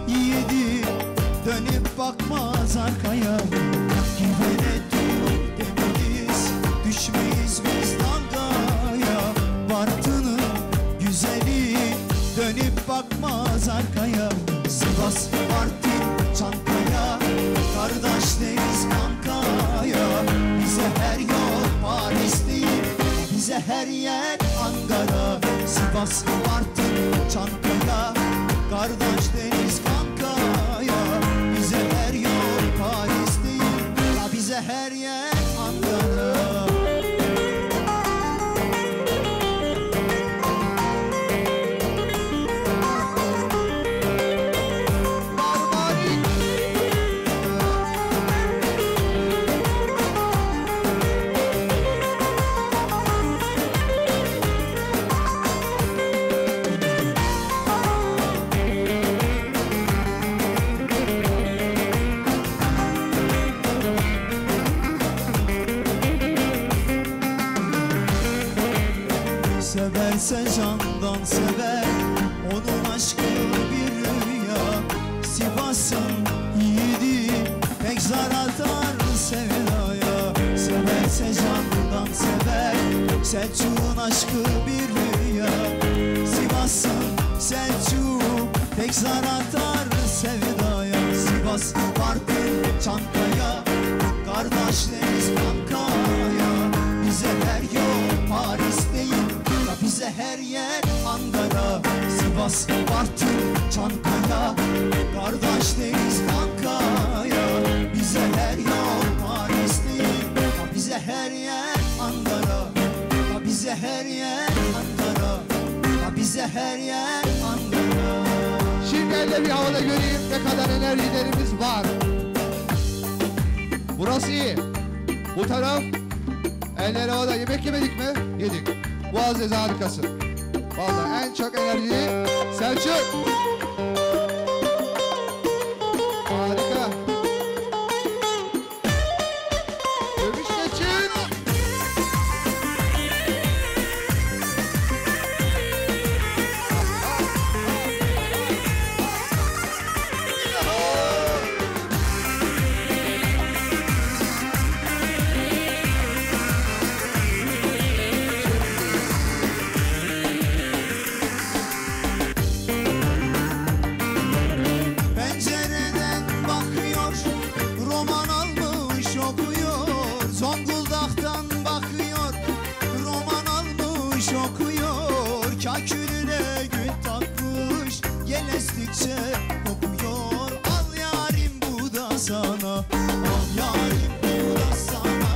yiğidi dönüp bakmaz arkaya. Gidene dur demeyiz, düşmeyiz biz dalgaya. Bartın'ın güzeli dönüp bakmaz arkaya. Sivas, Bartın, Çankaya, kardeş deriz Ankara. Bize her yol Paris değil, bize her yer Ankara. Sivas, Bartın, Çankaya, kardeş deriz Ankara. Bize her yol Paris değil, bize her yer Ankara. Severse candan sever, onun aşkı bir rüya. Sivas'ın yiğidi pek zar atar sevdaya. Severse candan sever, Selçuk'un aşkı bir rüya. Sivas'ın Selçuk pek zar atar sevdaya. Sivas, Bartın, Çankaya, kardeşleriz Ankara. Bize her yol Paris değil, bize her yer Ankara. Sivas, Bartın, Çankaya, kardeş deriz Ankara. Bize her yol Paris değil, bize her yer Ankara. Bize her yer Ankara. Bize her yer Ankara. Şimdi elle bir havada göreyim ne kadar enerjilerimiz var. Burası iyi. Bu taraf eller havada. Yemek yemedik mi? Yedik. Muazzez harikasın. Vallahi en çok enerji Selçuk. Harika. Dövüş geçin. Kakülüne gül takmış, gel estikçe kokuyor. Al yarim bu da sana, al yarim bu da sana.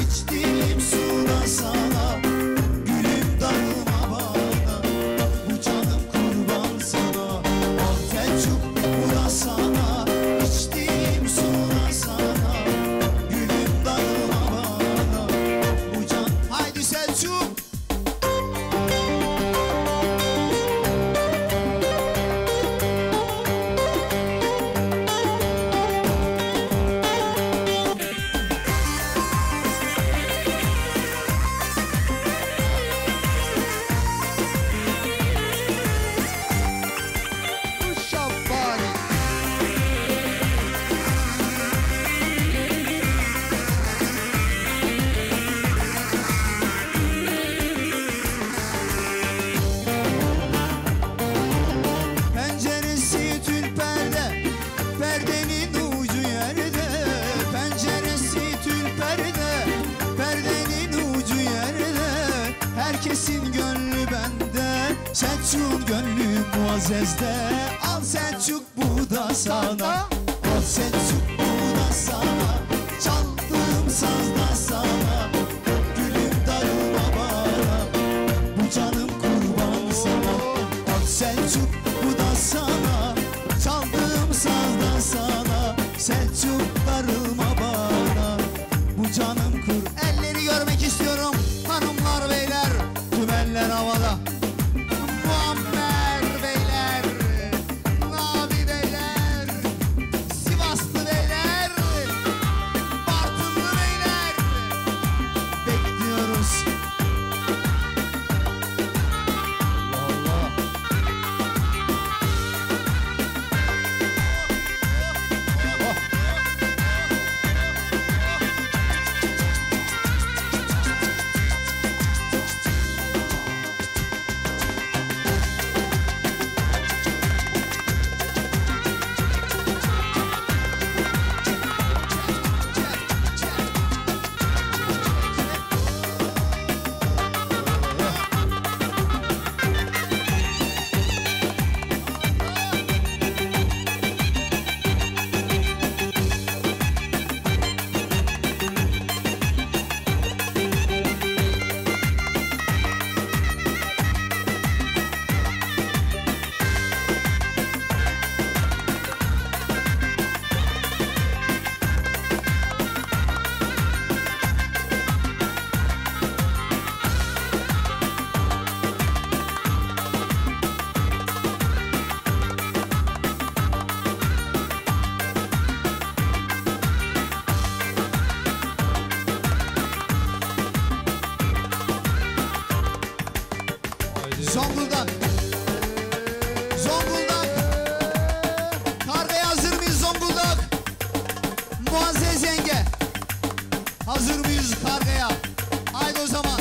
İçtiğim su da sana, gülüm darılma bana. Bu canım kurban sana, al Selçuk bu da sana. İçtiğim su da sana, gülüm darılma bana. Bu can, haydi Selçuk. Herkesin gönlü bende, Selçuk'un gönlü Muazzez'de. Al Selçuk bu da sana, al Selçuk bu da sana. Çaldığım saz da sana, gülüm darılma bana. Bu canım kurban sana, al Selçuk bu da sana. Çaldığım saz da sana, Selçuk darılma bana. Bu canım kur. Elleri görmek istiyorum hanımlar beyler. Tümeller havada. Muammer beyler, Nabi beyler, Sivaslı beyler. Hazır mıyız kargaya? Haydi o zaman.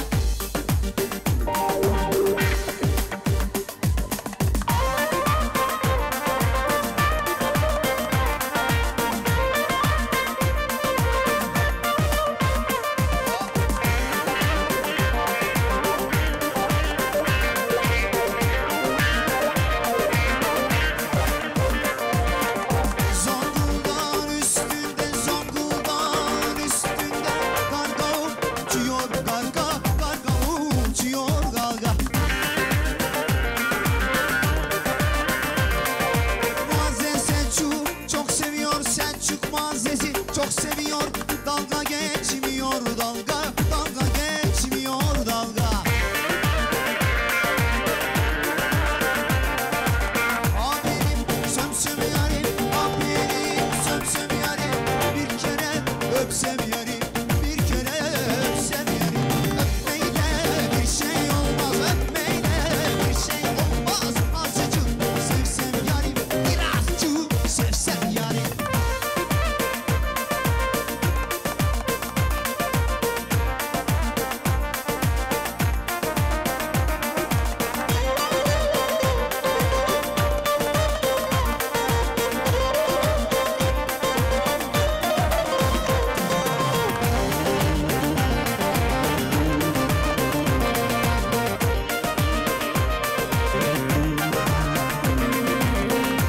Çok seviyor, dalga geçmiyor dalga, dalga geçmiyor dalga. Aferin sömsüm yarim, aferin sömsüm yarim. Bir kere öpsem yarim, bir kere öpsem yarim. Öpmeyle bir şey olmaz, öpmeyle bir şey olmaz. Azıcık sevsem yarim, birazcık sevsem yarim.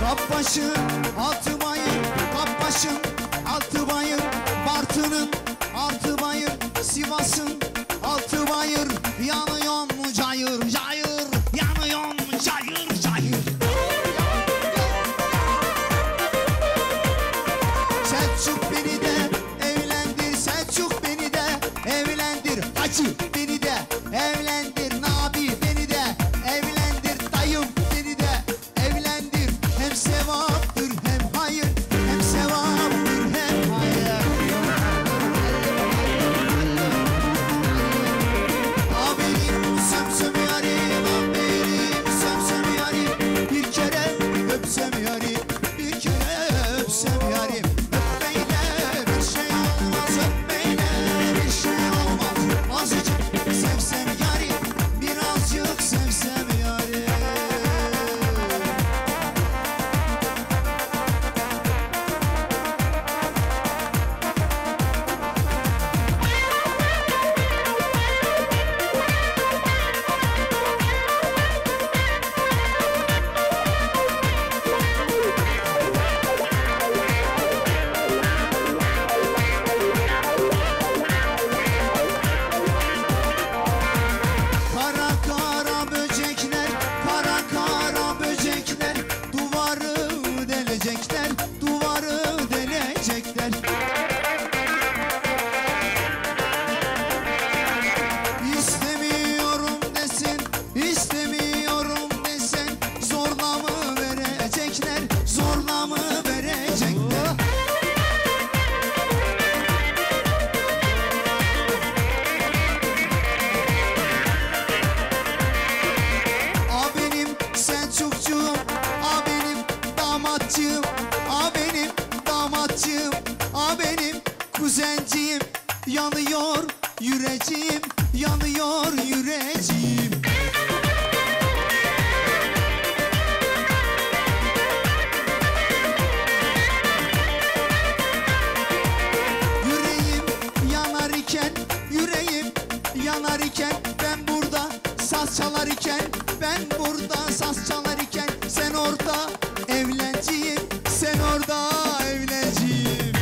Kapbaşı altı bayır, Kapbaş'ın altı bayır, Bartın'ın altı bayır, Sivas'ın altı bayır. Yanıyor mu cayır cayır, yanıyor mu cayır cayır. Selçuk beni de evlendir, Selçuk beni de evlendir. Hacı beni de evlendir, Nabi beni de evlendir. Dayım beni de evlendir. Hem sevaptır hem hayır, hem sevaptır hem hayır. Abenim sömsüm yarim, abenim sömsüm yarim. Bir kere öpsem yarim, bir kere öpsem yarim. Öpmeyle bir şey olmaz, öpmeyle bir şey olmaz. Azıcık sevsem yarim, birazcık sevsem yarim. Kara kara böcekler, kara kara böcekler. Duvarı delecekler, duvarı delecekler. İstemiyorum desin, istemiyorum desen. Zorla mı verecekler, zorla mı verecekler. A benim Selçukçuğum, a benim damatçığım, a benim damatçığım, a benim kuzenciğim. Yanıyor yüreğim, yanıyor yüreğim. Yüreğim yanar iken, yüreğim yanar iken. Ben burada saz çalar iken, ben burada saz çalar iken. Sen orada evlenciyim, sen orada evlenciyim.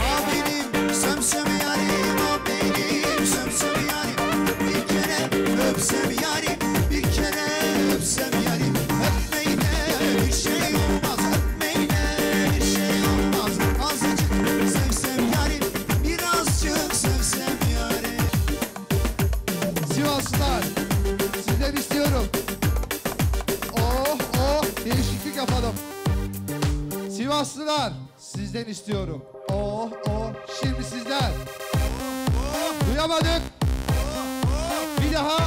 A benim sömsüm yarim, a benim sömsüm yarim. Bir kere öpsem yarim, bir kere öpsem yarim. Öpmeyle bir şey olmaz, öpmeyle bir şey olmaz. Azıcık sevsem yarim, birazcık sevsem yarim. Sivaslılar, sizden istiyorum. Oh oh, değişiklik yapalım. Sivaslılar, sizden istiyorum. Oh oh, şimdi sizler. Duyamadık. Bir daha.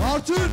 Bartın.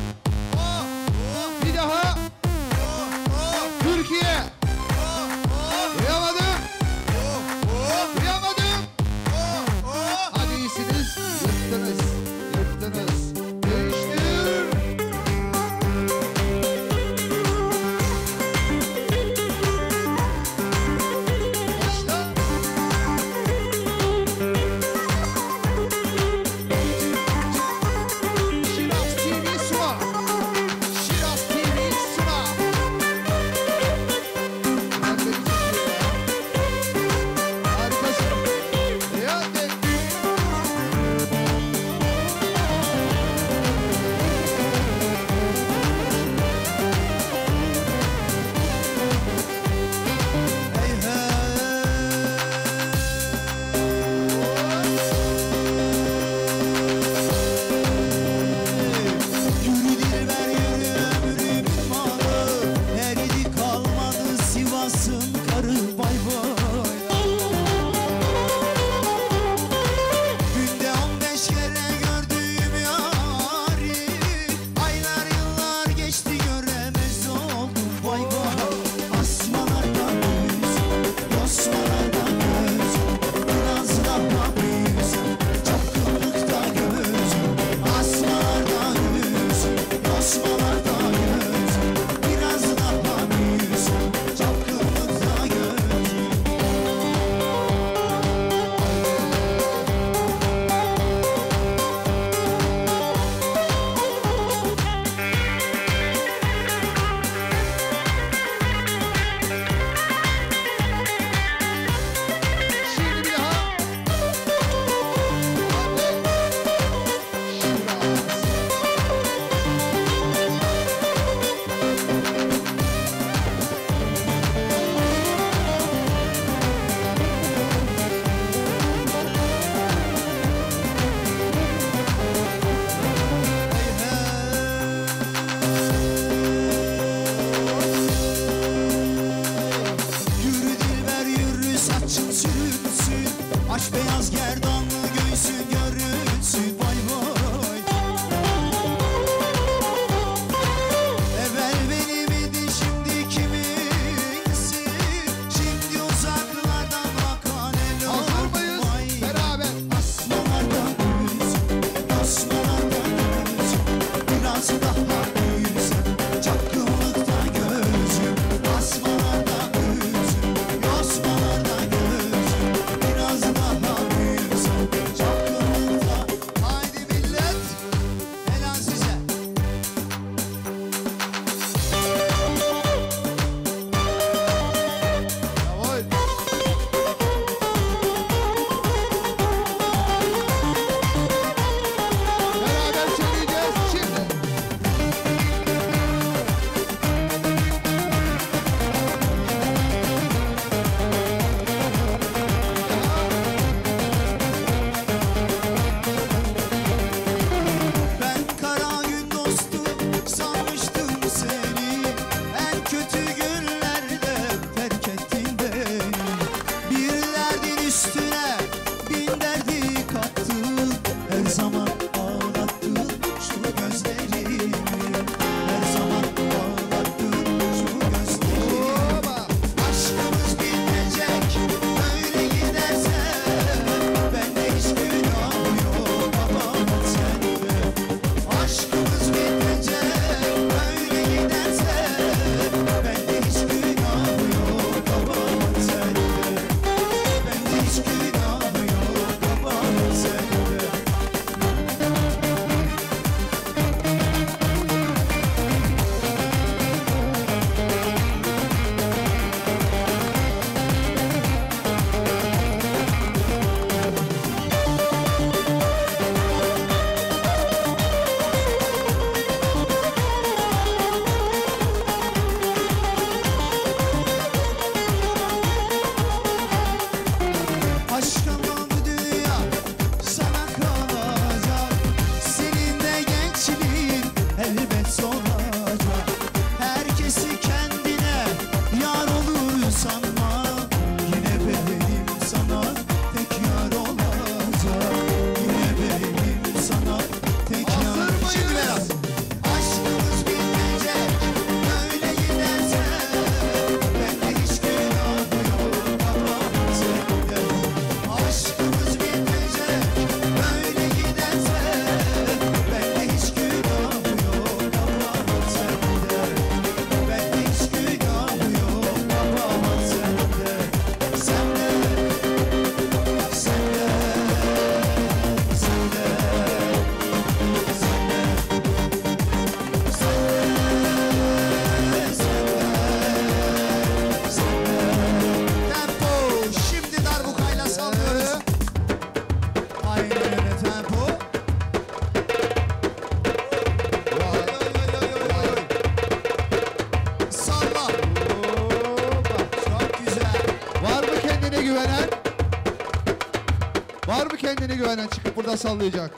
kendine güvenen çıkıp burada sallayacak.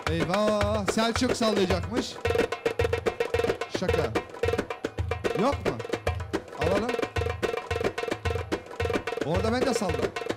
Eyvah, Selçuk sallayacakmış. Şaka. Yok mu? Alalım. Orada ben de sallarım.